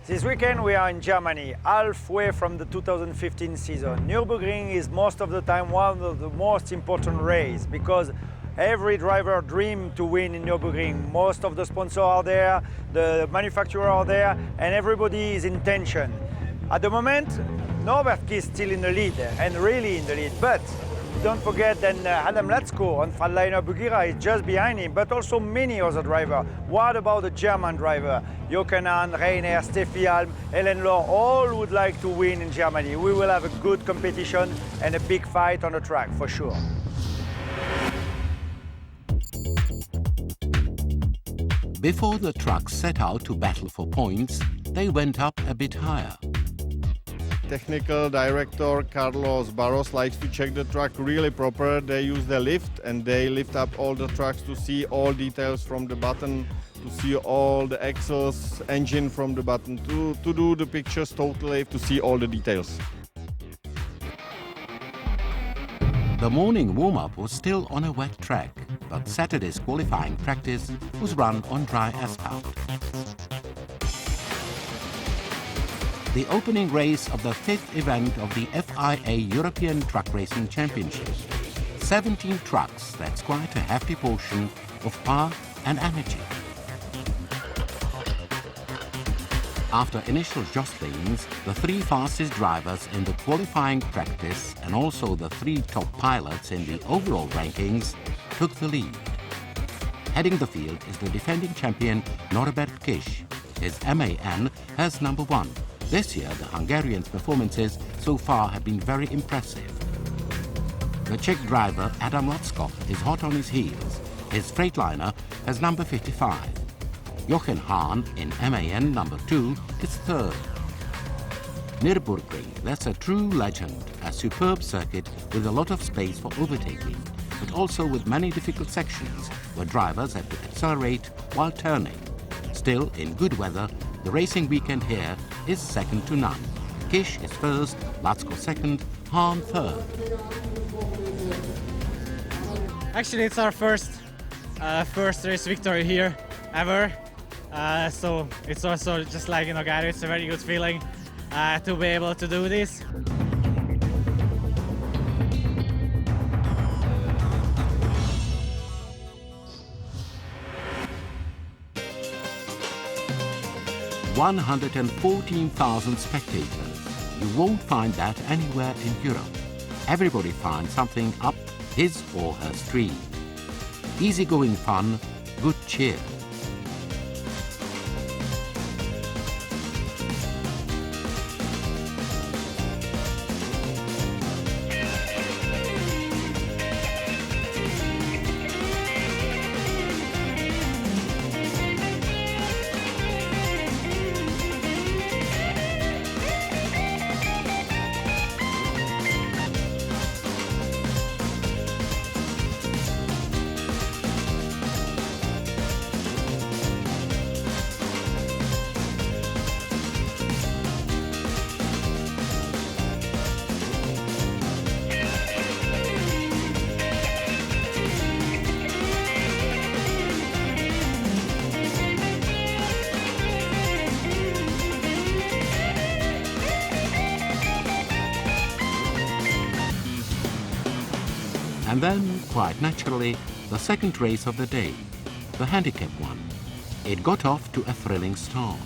This weekend we are in Germany, halfway from the 2015 season. Nürburgring is most of the time one of the most important races because every driver dreams to win in Nürburgring. Most of the sponsors are there, the manufacturers are there, and everybody is in tension. At the moment, Norbert is still in the lead, and really in the lead, but don't forget that Adam Latzko on Freightliner Bugira is just behind him, but also many other drivers. What about the German driver? Jochen Hahn, Rainer, Steffi Alm, Helen Lohr, all would like to win in Germany. We will have a good competition and a big fight on the track, for sure. Before the trucks set out to battle for points, they went up a bit higher. Technical director Carlos Barros likes to check the truck really proper. They use the lift and they lift up all the trucks to see all details from the button, to see all the axles, engine from the button, to do the pictures totally, to see all the details. The morning warm-up was still on a wet track, but Saturday's qualifying practice was run on dry asphalt. The opening race of the fifth event of the FIA European Truck Racing Championship. 17 trucks, that's quite a hefty portion of power and energy. After initial jostlings, the three fastest drivers in the qualifying practice and also the three top pilots in the overall rankings took the lead. Heading the field is the defending champion Norbert Kish. His MAN has number 1. This year, the Hungarian's performances so far have been very impressive. The Czech driver Adam Latzko is hot on his heels. His Freightliner has number 55. Jochen Hahn in MAN number 2 is third. Nürburgring, that's a true legend, a superb circuit with a lot of space for overtaking, but also with many difficult sections where drivers have to accelerate while turning. Still, in good weather, the racing weekend here is second to none. Kish is first, Latzko second, Hahn third. Actually, it's our first race victory here ever. So it's also just like, Gary, it's a very good feeling to be able to do this. "114,000 spectators. You won't find that anywhere in Europe. Everybody finds something up his or her street. Easygoing fun, good cheer. And then, quite naturally, the second race of the day, the handicap one. It got off to a thrilling start.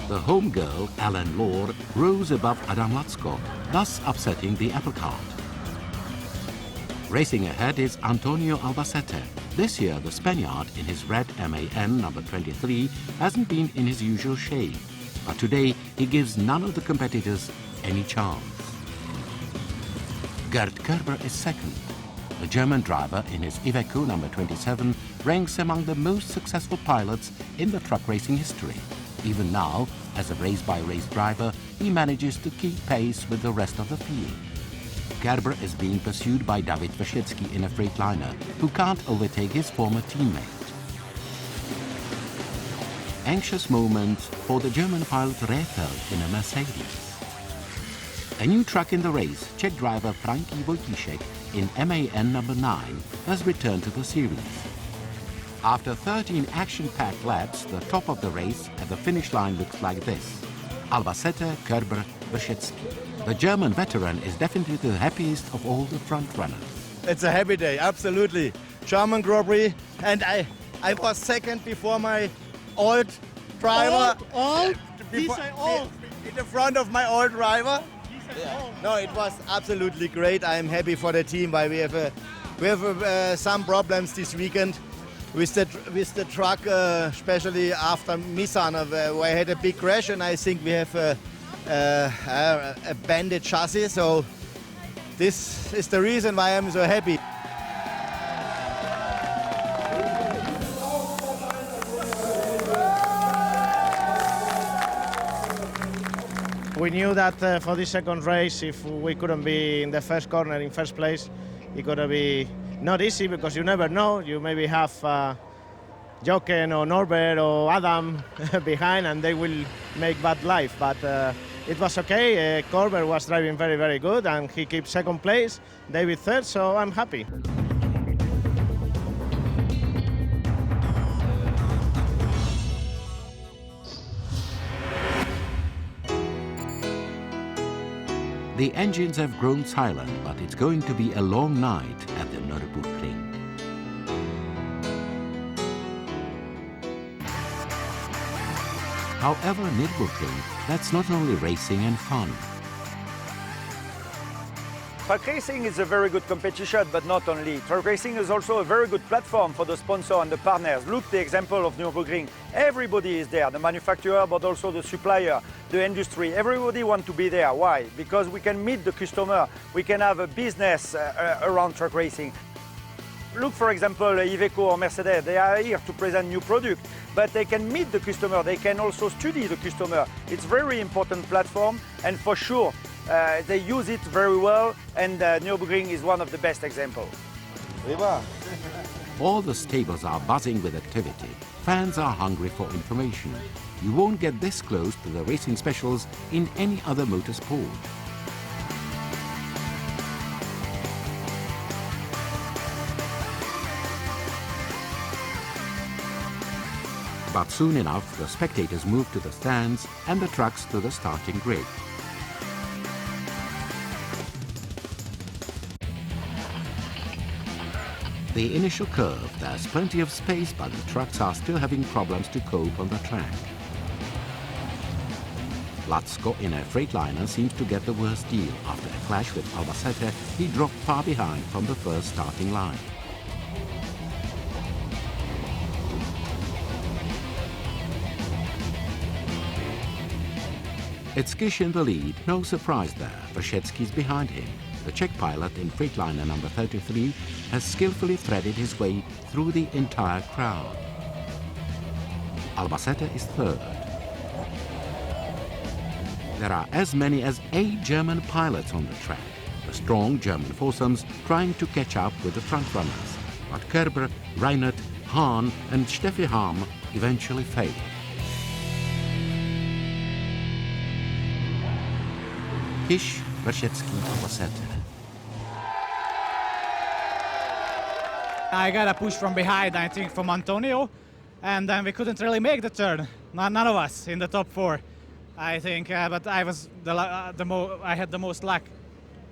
The home girl, Helen Lohr, rose above Adam Latzko, thus upsetting the apple cart. Racing ahead is Antonio Albacete. This year, the Spaniard in his red MAN number 23 hasn't been in his usual shape, but today he gives none of the competitors any chance. Gerd Kerber is second. The German driver in his Iveco number 27 ranks among the most successful pilots in the truck racing history. Even now, as a race-by-race driver, he manages to keep pace with the rest of the field. Kerber is being pursued by David Waszecki in a Freightliner, who can't overtake his former teammate. Anxious moment for the German pilot Rehfeld in a Mercedes. A new truck in the race, Czech driver Franky Wojciszek in MAN number 9 has returned to the series. After 13 action-packed laps, the top of the race at the finish line looks like this. Albacete, Kerber, Wyszecki. The German veteran is definitely the happiest of all the front runners. It's a happy day, absolutely. German Grand Prix, and I was second before my old driver. Old? Before, He say old. in the front of my old driver. He said old. No, it was absolutely great. I am happy for the team, but we have some problems this weekend with the truck, especially after Misano, where I had a big crash, and I think we have a bended chassis. So this is the reason why I'm so happy. We knew that for this second race, if we couldn't be in the first corner in first place, it's gonna be not easy because you never know. You maybe have Jochen or Norbert or Adam behind, and they will make bad life. But it was okay. Corbett was driving very, very good, and he keeps second place. David third, so I'm happy. The engines have grown silent, but it's going to be a long night at the Nürburgring. However, Nürburgring, that's not only racing and fun. Truck racing is a very good competition, but not only. Truck racing is also a very good platform for the sponsor and the partners. Look the example of Nürburgring. Everybody is there, the manufacturer, but also the supplier, the industry. Everybody wants to be there. Why? Because we can meet the customer. We can have a business around truck racing. Look, for example, Iveco or Mercedes. They are here to present new products, but they can meet the customer. They can also study the customer. It's a very important platform, and for sure, they use it very well, and Nürburgring is one of the best examples. All the stables are buzzing with activity. Fans are hungry for information. You won't get this close to the racing specials in any other motorsport. But soon enough, the spectators move to the stands and the trucks to the starting grid. The initial curve, there's plenty of space, but the trucks are still having problems to cope on the track. Latsko in a Freightliner seems to get the worst deal. After a clash with Albacete, he dropped far behind from the first starting line. It's Gish in the lead, no surprise there. Wyszecki's behind him. The Czech pilot in Freightliner number 33 has skillfully threaded his way through the entire crowd. Albacete is third. There are as many as 8 German pilots on the track. The strong German foursomes trying to catch up with the front runners. But Kerber, Reinert, Hahn and Steffi Harm eventually fail. Gish, Wyszecki, Albacete. I got a push from behind, I think, from Antonio, and then we couldn't really make the turn. None of us in the top 4, I think. But I was I had the most luck,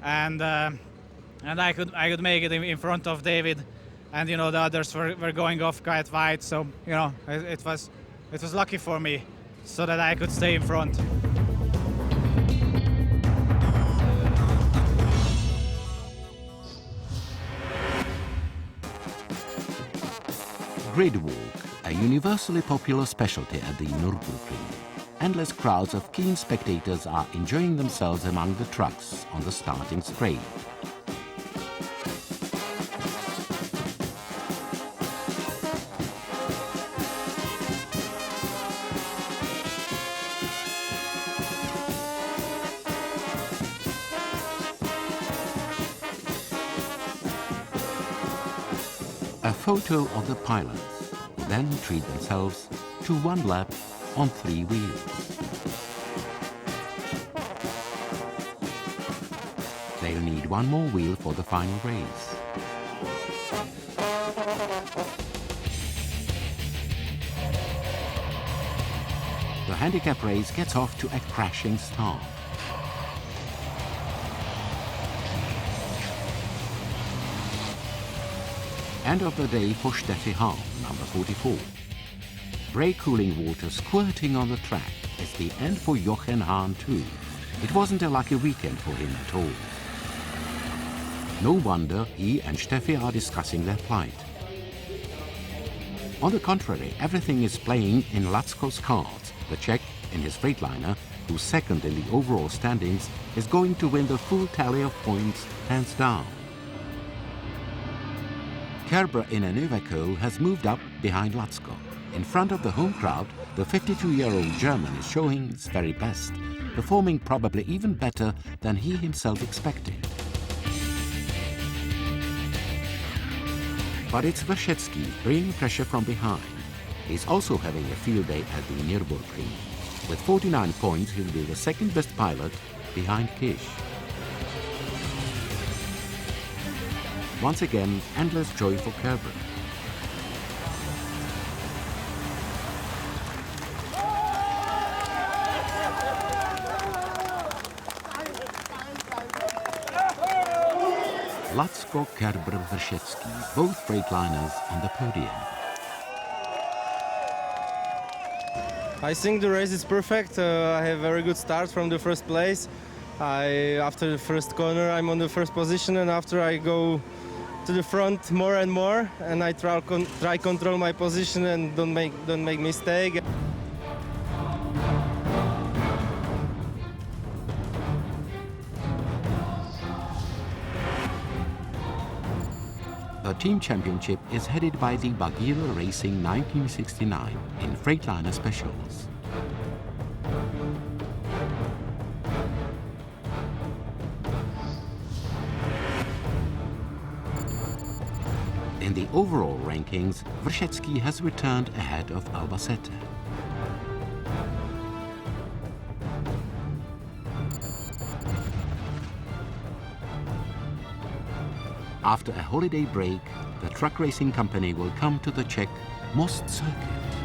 and I could make it in front of David, and the others were going off quite wide. So it was lucky for me, so that I could stay in front. Grid walk, a universally popular specialty at the Nürburgring. Endless crowds of keen spectators are enjoying themselves among the trucks on the starting straight. A photo of the pilots, who then treat themselves to one lap on 3 wheels. They'll need one more wheel for the final race. handicap race gets off to a crashing start. End of the day for Steffi Hahn, number 44. Brake cooling water squirting on the track is the end for Jochen Hahn too. It wasn't a lucky weekend for him at all. No wonder he and Steffi are discussing their plight. On the contrary, everything is playing in Latsko's cards. The Czech, in his Freightliner, who's second in the overall standings, is going to win the full tally of points, hands down. Kerber in an Iveco has moved up behind Latsko. In front of the home crowd, the 52-year-old German is showing his very best, performing probably even better than he himself expected. But it's Verschetsky bringing pressure from behind. He's also having a field day at the Nürburgring. With 49 points, he'll be the second best pilot behind Kish. Once again, endless joy for Kerber. Latsko, Kerber, Verschetsky, both Freightliners on the podium. I think the race is perfect. I have a very good start from the first place. After the first corner, I'm on the first position, and after I go to the front more and more, and I try control my position and don't make mistake. The team championship is headed by the Bagheera Racing 1969 in Freightliner Specials. In the overall rankings, Verschetsky has returned ahead of Albacete. After a holiday break, the truck racing company will come to the Czech Most circuit.